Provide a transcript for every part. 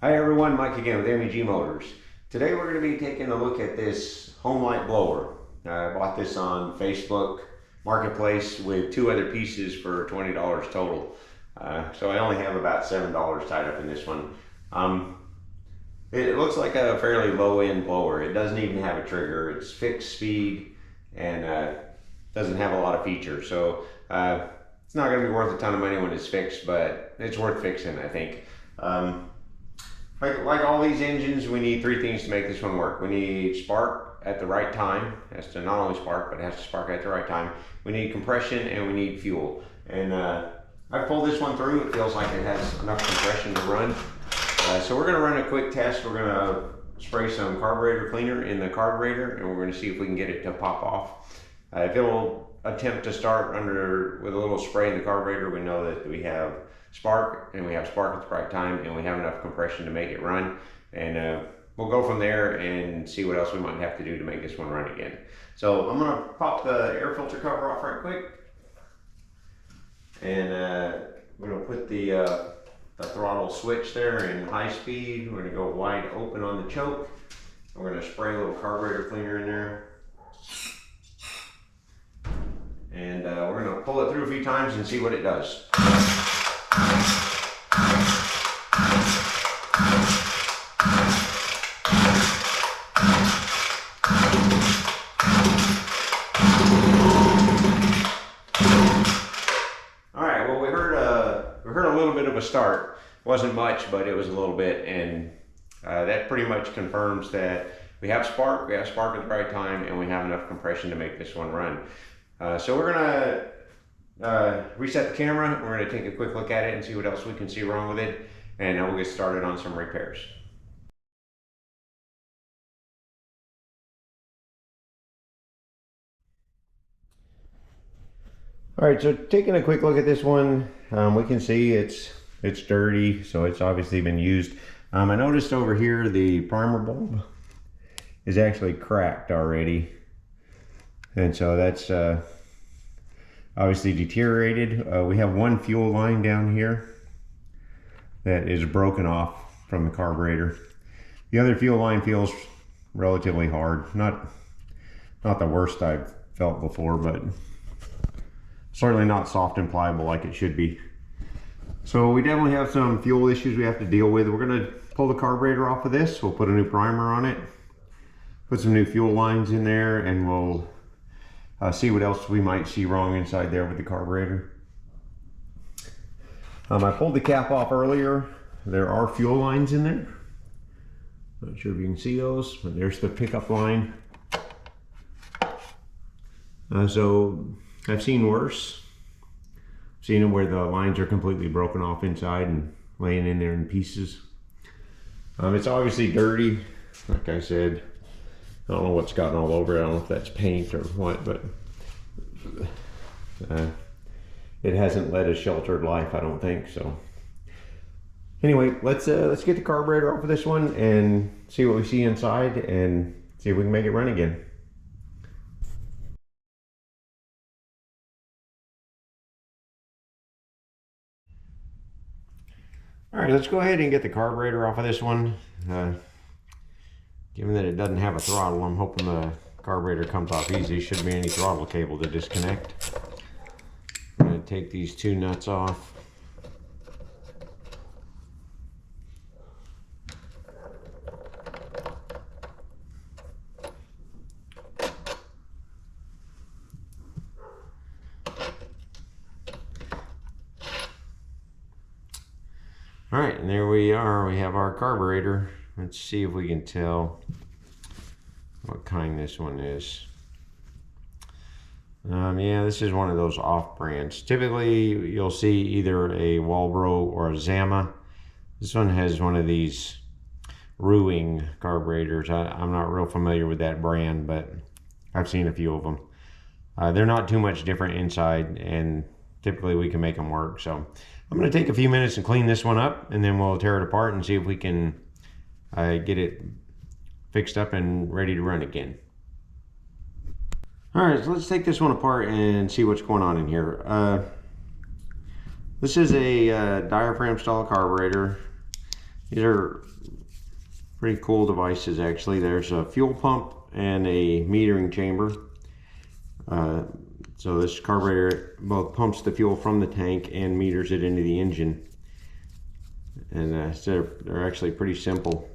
Hi everyone, Mike again with MEG Motors. Today we're going to be taking a look at this Homelite blower. I bought this on Facebook Marketplace with two other pieces for $20 total. So I only have about $7 tied up in this one. It looks like a fairly low-end blower. It doesn't even have a trigger. It's fixed speed and doesn't have a lot of features. So it's not going to be worth a ton of money when it's fixed, but it's worth fixing, I think. Like all these engines, we need three things to make this one work. We need spark at the right time. It has to not only spark, but it has to spark at the right time. We need compression and we need fuel. And I pulled this one through. It feels like it has enough compression to run. So we're going to run a quick test. We're going to spray some carburetor cleaner in the carburetor, and we're going to see if we can get it to pop off. If it'll attempt to start with a little spray in the carburetor, we know that we have spark, and we have spark at the right time, and we have enough compression to make it run. And we'll go from there and see what else we might have to do to make this one run again. So I'm going to pop the air filter cover off right quick, and we're going to put the throttle switch there in high speed. We're going to go wide open on the choke. We're going to spray a little carburetor cleaner in there. And we're going to pull it through a few times and see what it does. Alright, well we heard a little bit of a start. Wasn't much, but it was a little bit, and that pretty much confirms that we have spark at the right time, and we have enough compression to make this one run. So we're gonna reset the camera. We're gonna take a quick look at it and see what else we can see wrong with it, and then we'll get started on some repairs. All right, so taking a quick look at this one, we can see it's dirty, so it's obviously been used. I noticed over here the primer bulb is actually cracked already, and so that's obviously deteriorated. We have one fuel line down here that is broken off from the carburetor. The other fuel line feels relatively hard. Not the worst I've felt before, but certainly not soft and pliable like it should be. So we definitely have some fuel issues we have to deal with. We're gonna pull the carburetor off of this. We'll put a new primer on it, put some new fuel lines in there, and we'll see what else we might see wrong inside there with the carburetor. I pulled the cap off earlier. There are fuel lines in there. Not sure if you can see those, but there's the pickup line. So I've seen worse. I've seen them where the lines are completely broken off inside and laying in there in pieces. It's obviously dirty, like I said. I don't know what's gotten all over it. I don't know if that's paint or what, but it hasn't led a sheltered life, I don't think. So anyway, let's get the carburetor off of this one and see what we see inside and see if we can make it run again. All right, let's go ahead and get the carburetor off of this one. Given that it doesn't have a throttle, I'm hoping the carburetor comes off easy. Shouldn't be any throttle cable to disconnect. I'm going to take these two nuts off. All right, and there we are. We have our carburetor. Let's see if we can tell what kind this one is. Yeah, this is one of those off brands. Typically, you'll see either a Walbro or a Zama. This one has one of these Ruing carburetors. I'm not real familiar with that brand, but I've seen a few of them. They're not too much different inside, and typically we can make them work. So I'm going to take a few minutes and clean this one up, and then we'll tear it apart and see if we can get it fixed up and ready to run again. All right, so let's take this one apart and see what's going on in here. This is a diaphragm style carburetor. These are pretty cool devices actually. There's a fuel pump and a metering chamber. So this carburetor both pumps the fuel from the tank and meters it into the engine. And so they're actually pretty simple.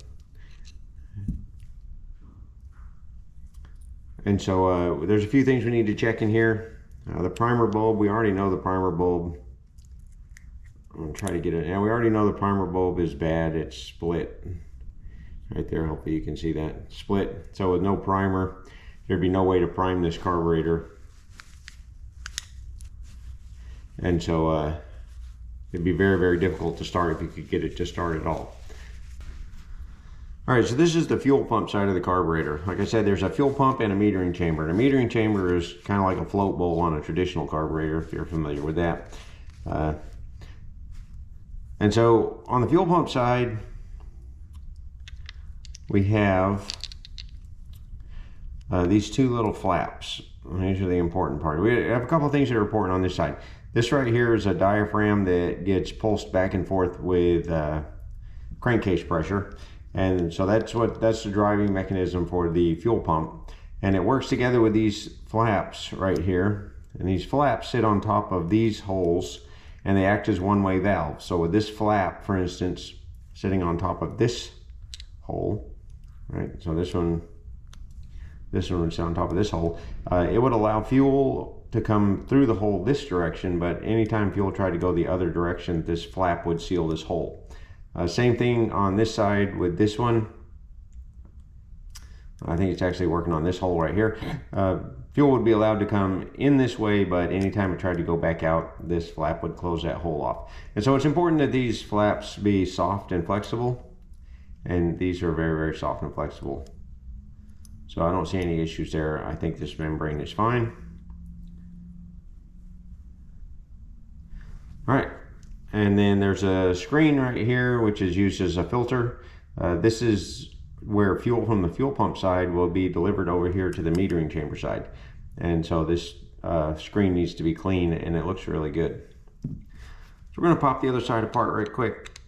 And so there's a few things we need to check in here. The primer bulb, we already know the primer bulb. I'm gonna try to get it. And we already know the primer bulb is bad. It's split. Right there, hopefully you can see that. Split. So with no primer, there'd be no way to prime this carburetor. And so it'd be very, very difficult to start if you could get it to start at all. All right, so this is the fuel pump side of the carburetor. Like I said, there's a fuel pump and a metering chamber. And a metering chamber is kind of like a float bowl on a traditional carburetor, if you're familiar with that. And so on the fuel pump side, we have these two little flaps. These are the important part. We have a couple of things that are important on this side. This right here is a diaphragm that gets pulsed back and forth with crankcase pressure. And so that's the driving mechanism for the fuel pump. And it works together with these flaps right here. And these flaps sit on top of these holes and they act as one-way valves. So with this flap, for instance, sitting on top of this hole, right? So this one would sit on top of this hole. It would allow fuel to come through the hole this direction, but anytime fuel tried to go the other direction, this flap would seal this hole. Same thing on this side with this one. I think it's actually working on this hole right here. Fuel would be allowed to come in this way, but anytime it tried to go back out, this flap would close that hole off. And so it's important that these flaps be soft and flexible. And these are very, very soft and flexible. So I don't see any issues there. I think this membrane is fine. All right. And then there's a screen right here, which is used as a filter. This is where fuel from the fuel pump side will be delivered over here to the metering chamber side. And so this screen needs to be clean and it looks really good. So we're gonna pop the other side apart right quick.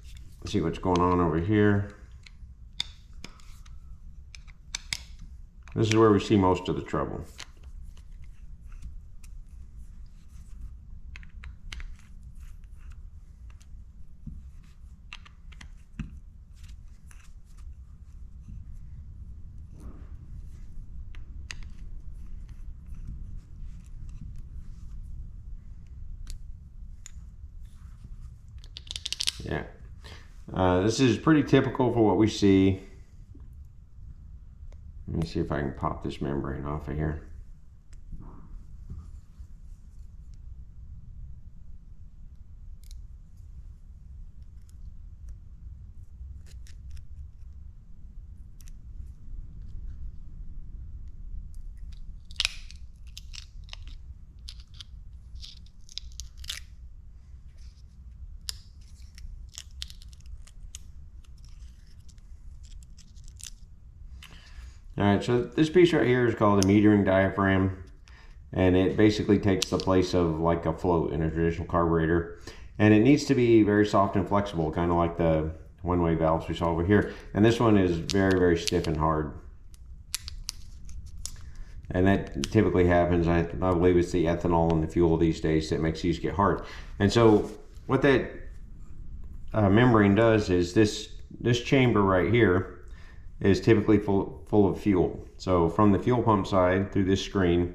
See what's going on over here. This is where we see most of the trouble. Yeah, this is pretty typical for what we see. Let me see if I can pop this membrane off of here. All right, so this piece right here is called a metering diaphragm, and it basically takes the place of like a float in a traditional carburetor. And it needs to be very soft and flexible, kind of like the one-way valves we saw over here. And this one is very, very stiff and hard. And that typically happens, I believe it's the ethanol in the fuel these days that makes these get hard. And so what that membrane does is this chamber right here is typically full of fuel. So from the fuel pump side through this screen,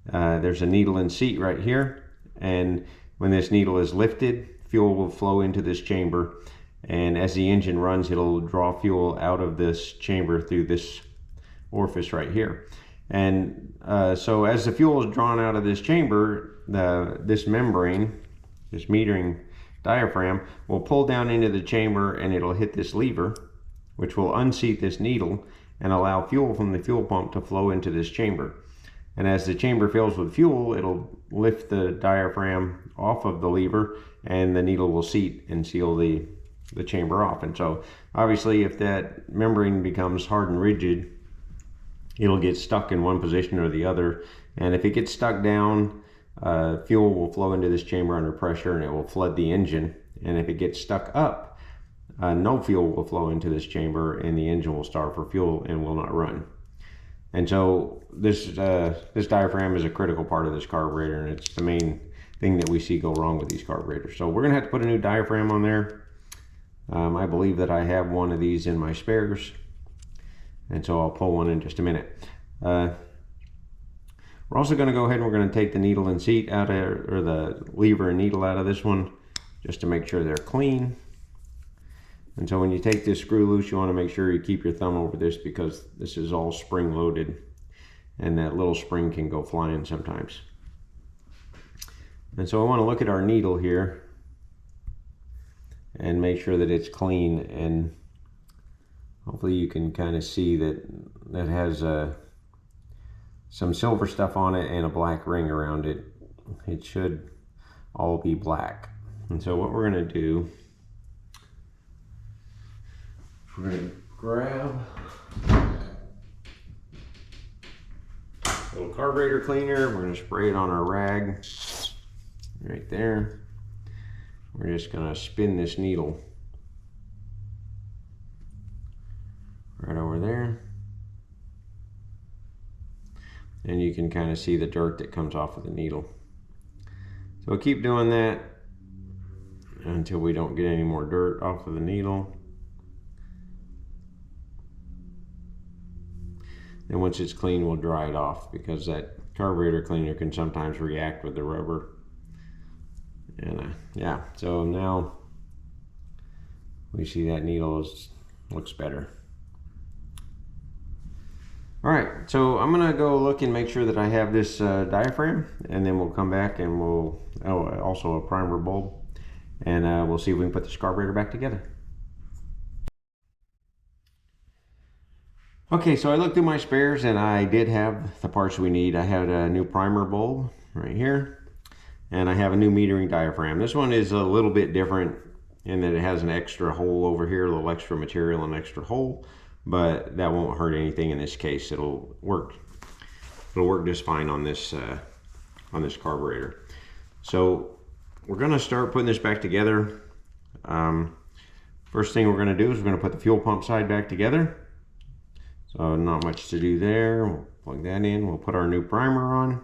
there's a needle and seat right here. And when this needle is lifted, fuel will flow into this chamber. And as the engine runs, it'll draw fuel out of this chamber through this orifice right here. And so as the fuel is drawn out of this chamber, this membrane, this metering diaphragm, will pull down into the chamber and it'll hit this lever, which will unseat this needle and allow fuel from the fuel pump to flow into this chamber. And as the chamber fills with fuel, it'll lift the diaphragm off of the lever and the needle will seat and seal the chamber off. And so obviously if that membrane becomes hard and rigid, it'll get stuck in one position or the other. And if it gets stuck down, fuel will flow into this chamber under pressure and it will flood the engine. And if it gets stuck up, no fuel will flow into this chamber and the engine will starve for fuel and will not run. And so this diaphragm is a critical part of this carburetor, and it's the main thing that we see go wrong with these carburetors. So we're gonna have to put a new diaphragm on there. I believe that I have one of these in my spares, and so I'll pull one in just a minute. We're also going to go ahead and we're going to take the needle and seat out of, or the lever and needle out of this one, just to make sure they're clean. And so when you take this screw loose, you want to make sure you keep your thumb over this, because this is all spring loaded and that little spring can go flying sometimes. And so I want to look at our needle here and make sure that it's clean, and hopefully you can kind of see that that has some silver stuff on it and a black ring around it. It should all be black. And so what we're going to do, we're going to grab a little carburetor cleaner. We're going to spray it on our rag right there. We're just going to spin this needle right over there. And you can kind of see the dirt that comes off of the needle. So we'll keep doing that until we don't get any more dirt off of the needle. And once it's clean, we'll dry it off, because that carburetor cleaner can sometimes react with the rubber. And yeah, so now we see that needle looks better. All right, so I'm gonna go look and make sure that I have this diaphragm, and then we'll come back and we'll, also a primer bulb, and we'll see if we can put this carburetor back together. Okay, so I looked through my spares and I did have the parts we need. I had a new primer bulb right here, and I have a new metering diaphragm. This one is a little bit different in that it has an extra hole over here, a little extra material, an extra hole, but that won't hurt anything in this case. It'll work just fine on this carburetor. So we're gonna start putting this back together. First thing we're gonna do is we're gonna put the fuel pump side back together. So not much to do there. We'll plug that in. We'll put our new primer on,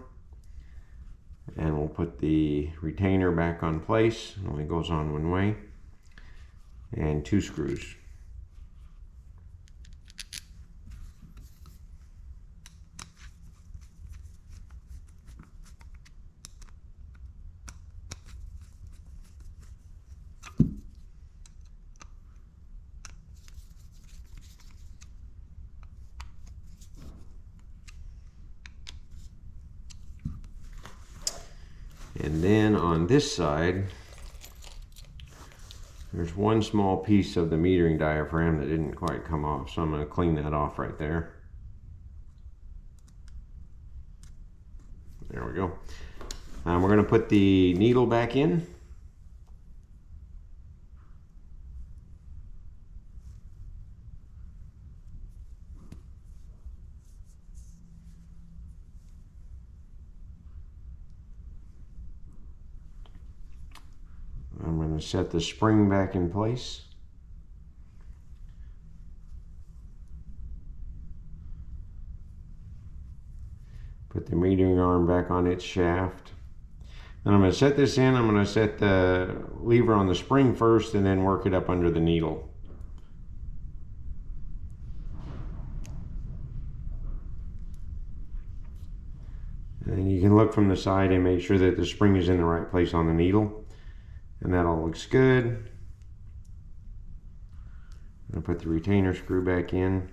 and we'll put the retainer back on place. It only goes on one way, and 2 screws. And then on this side, there's one small piece of the metering diaphragm that didn't quite come off, so I'm going to clean that off right there. There we go. We're going to put the needle back in. I'm going to set the spring back in place. Put the metering arm back on its shaft. Then I'm going to set this in. I'm going to set the lever on the spring first and then work it up under the needle. And you can look from the side and make sure that the spring is in the right place on the needle. And that all looks good. I'm going to put the retainer screw back in.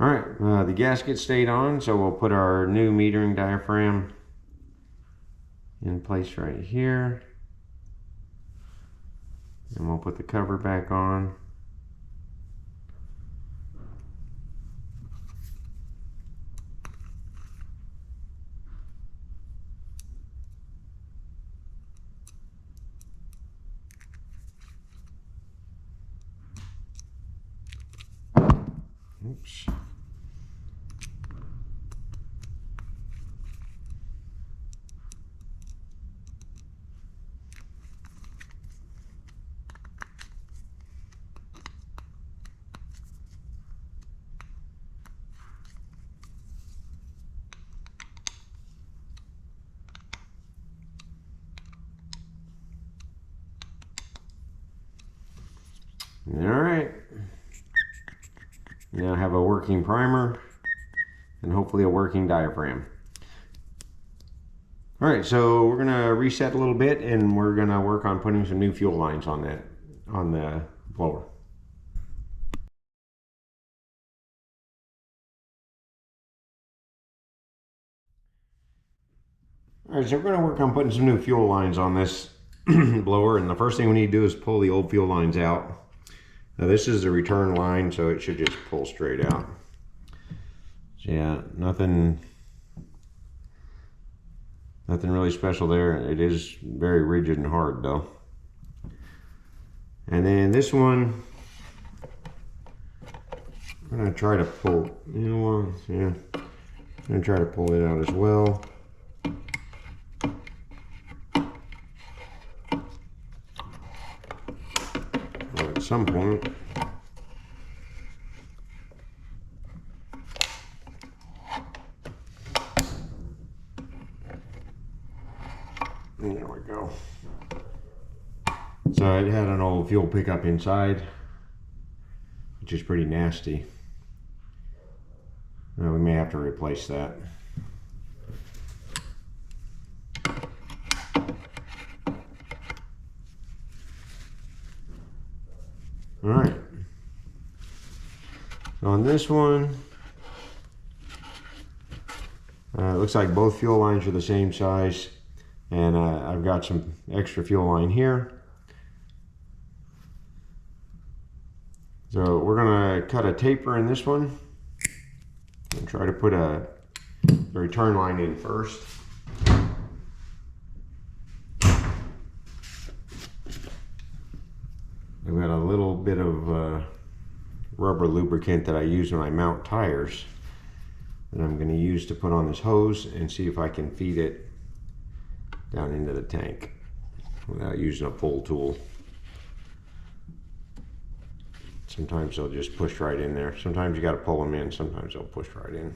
All right, the gasket stayed on, so we'll put our new metering diaphragm in place right here. And we'll put the cover back on. Oops. All right. Now I have a working primer and hopefully a working diaphragm. All right, so we're gonna reset a little bit and we're gonna work on putting some new fuel lines on the blower. All right, so we're gonna work on putting some new fuel lines on this blower, and the first thing we need to do is pull the old fuel lines out. Now this is the return line, so it should just pull straight out. So yeah, nothing really special there. It is very rigid and hard though. And then this one, I'm gonna try to pull, you know what, yeah. I'm gonna try to pull it out as well. Well, at some point, there we go. So it had an old fuel pickup inside, which is pretty nasty. We may have to replace that. All right. So on this one, it looks like both fuel lines are the same size, and I've got some extra fuel line here. So we're gonna cut a taper in this one and try to put the return line in first. I've got a little bit of rubber lubricant that I use when I mount tires that I'm gonna use to put on this hose and see if I can feed it down into the tank without using a pull tool. Sometimes they'll just push right in there. Sometimes you got to pull them in. Sometimes they'll push right in.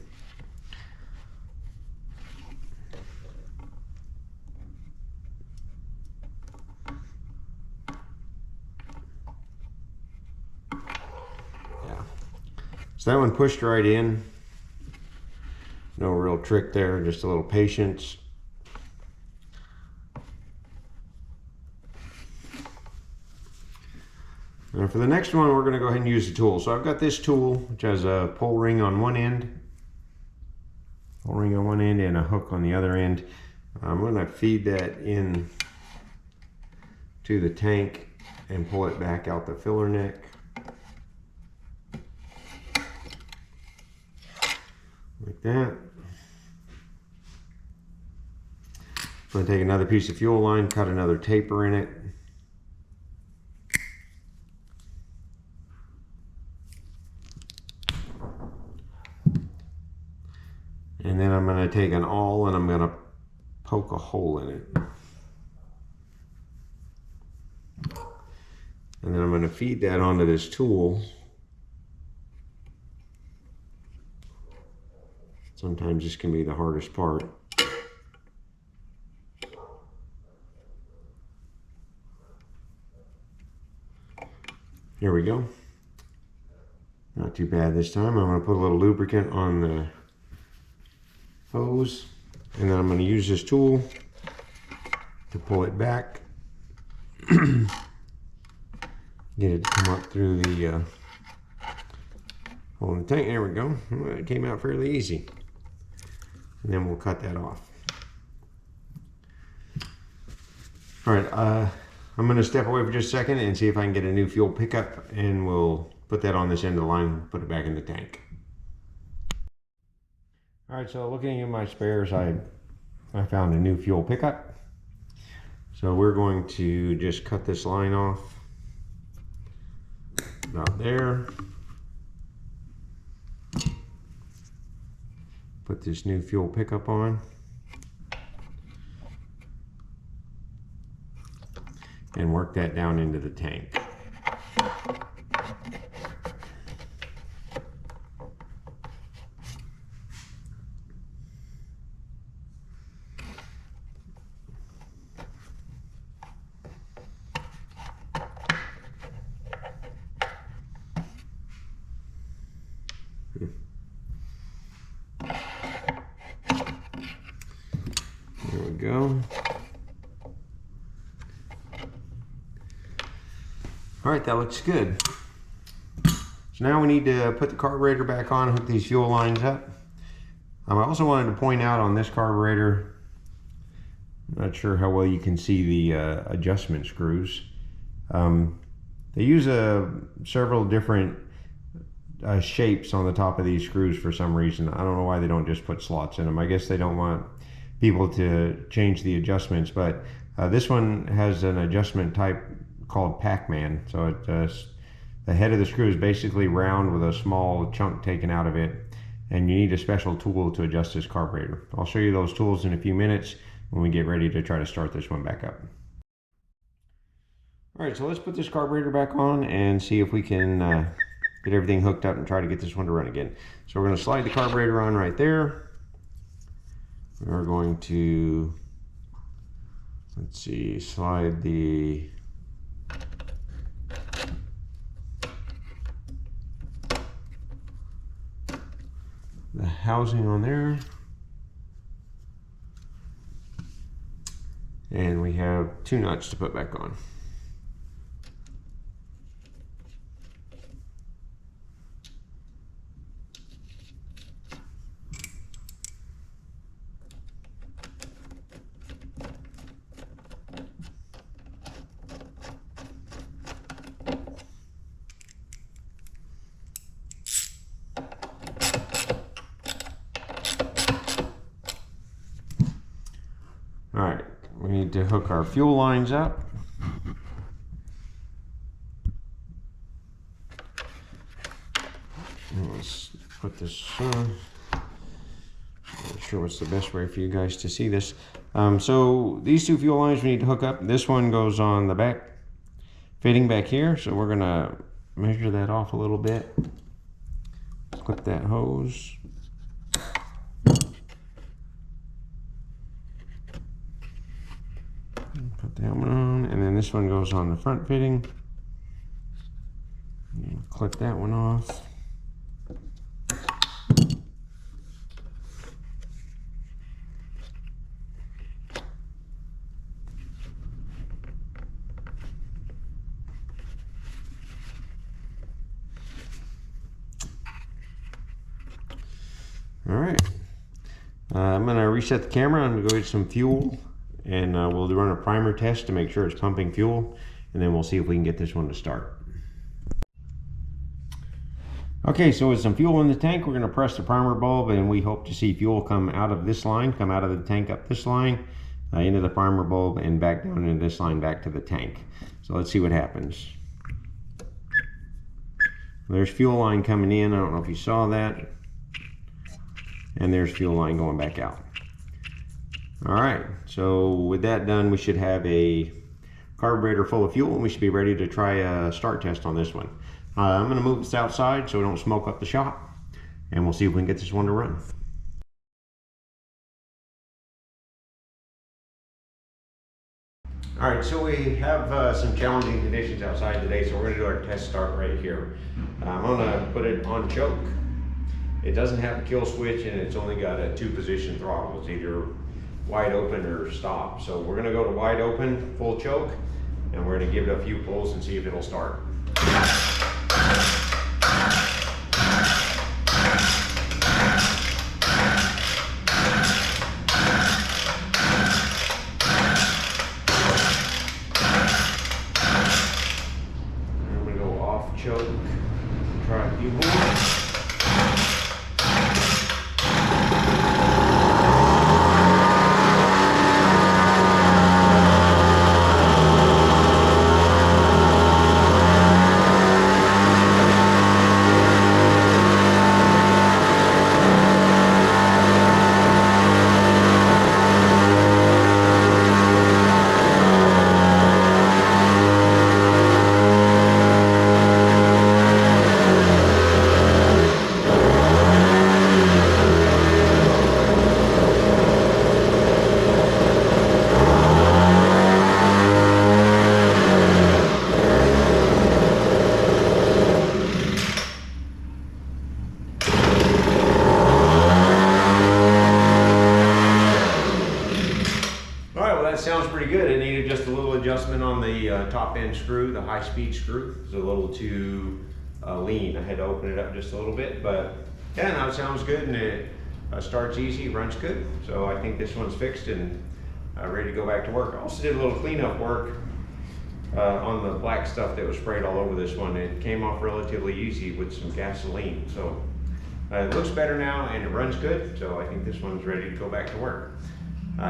Yeah. So that one pushed right in. No real trick there, just a little patience. Now for the next one, we're going to go ahead and use the tool. So I've got this tool, which has a pull ring on one end, and a hook on the other end. I'm going to feed that in to the tank and pull it back out the filler neck. Like that. I'm going to take another piece of fuel line, cut another taper in it. And then I'm going to take an awl and I'm going to poke a hole in it. And then I'm going to feed that onto this tool. Sometimes this can be the hardest part. Here we go. Not too bad this time. I'm going to put a little lubricant on the hose, and then I'm going to use this tool to pull it back. Get it to come up through the hole in the tank. There we go. Well, it came out fairly easy. And then we'll cut that off. All right, I'm going to step away for just a second and see if I can get a new fuel pickup, and we'll put that on this end of the line and put it back in the tank. All right, so looking at my spares, I found a new fuel pickup. So we're going to just cut this line off about there. Put this new fuel pickup on. And work that down into the tank. go. All right, that looks good. So now we need to put the carburetor back on, hook these fuel lines up. I also wanted to point out on this carburetor, I'm not sure how well you can see the adjustment screws. They use several different shapes on the top of these screws for some reason. I don't know why they don't just put slots in them. I guess they don't want people to change the adjustments, but this one has an adjustment type called Pac-Man. So the head of the screw is basically round with a small chunk taken out of it, and you need a special tool to adjust this carburetor. I'll show you those tools in a few minutes when we get ready to try to start this one back up. All right, so let's put this carburetor back on and see if we can get everything hooked up and try to get this one to run again. So we're going to slide the carburetor on right there. We're going to, let's see, slide the housing on there. And we have 2 nuts to put back on. All right, we need to hook our fuel lines up. Let's put this on. Not sure what's the best way for you guys to see this. So these 2 fuel lines we need to hook up. This one goes on the back fitting back here, so we're gonna measure that off a little bit. Clip that hose. Put that one on, and then this one goes on the front fitting. Clip that one off. All right, I'm gonna reset the camera. I'm gonna go get some fuel, and we'll run a primer test to make sure it's pumping fuel, and then we'll see if we can get this one to start. Okay, so with some fuel in the tank, we're going to press the primer bulb, and we hope to see fuel come out of this line, come out of the tank up this line, into the primer bulb, and back down into this line back to the tank. So let's see what happens. There's fuel line coming in. I don't know if you saw that. And there's fuel line going back out. All right, so with that done, we should have a carburetor full of fuel, and we should be ready to try a start test on this one. I'm going to move this outside so we don't smoke up the shop, and we'll see if we can get this one to run. All right, so we have some challenging conditions outside today, so we're going to do our test start right here. I'm going to put it on choke. It doesn't have a kill switch, and it's only got a 2-position throttle. It's either wide open or stop. So we're going to go to wide open, full choke, and we're going to give it a few pulls and see if it'll start. I'm going to go off choke, try a few more. top end screw, the high speed screw, is a little too lean. I had to open it up just a little bit, but yeah, now it sounds good, and it starts easy, runs good. So I think this one's fixed and ready to go back to work. I also did a little cleanup work on the black stuff that was sprayed all over this one. It came off relatively easy with some gasoline. So it looks better now and it runs good. So I think this one's ready to go back to work.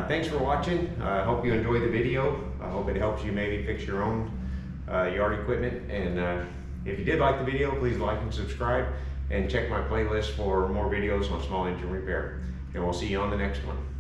Thanks for watching. I hope you enjoyed the video. I hope it helps you maybe fix your own yard equipment. And if you did like the video, please like and subscribe, and check my playlist for more videos on small engine repair. And we'll see you on the next one.